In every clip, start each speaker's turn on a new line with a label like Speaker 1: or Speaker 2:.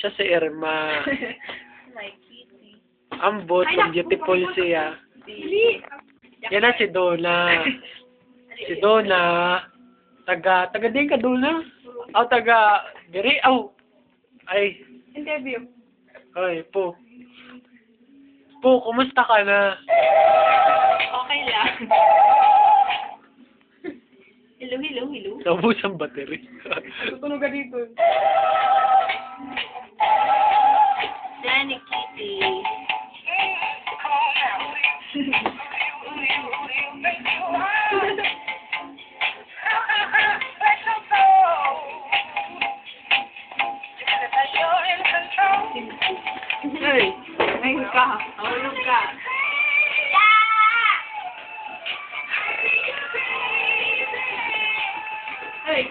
Speaker 1: Siya si Irma.
Speaker 2: Like kitty.
Speaker 1: Ambot, beautiful siya. Yan na si Donna. Si Donna. Taga din ka Donna? Aw, taga, diri, aw. Ay,
Speaker 2: Interview.
Speaker 1: ay, po. Po, kumusta ka na?
Speaker 2: Okay lang. Hello, hello, hello.
Speaker 1: Naubos ang battery.
Speaker 2: Tutulog ka dito. Danny Kitty. Hey, ngayon ka. Mahulog ka. Hey.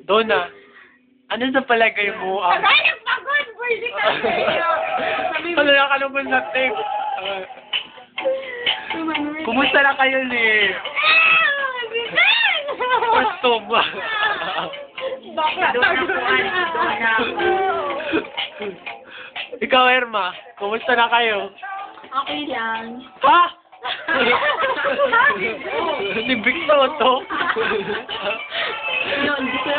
Speaker 1: Donna, ano sa palagay mo ang...
Speaker 2: Pagod! Pwede ka sa'yo!
Speaker 1: Ano na ka naman sa tape? Kumusta na kayo ni... Custom?
Speaker 2: Bakla!
Speaker 1: Ikaw, Irma, kumusta na kayo?
Speaker 2: Okay lang.
Speaker 1: Ha? Si Victor to?
Speaker 2: Hindi ko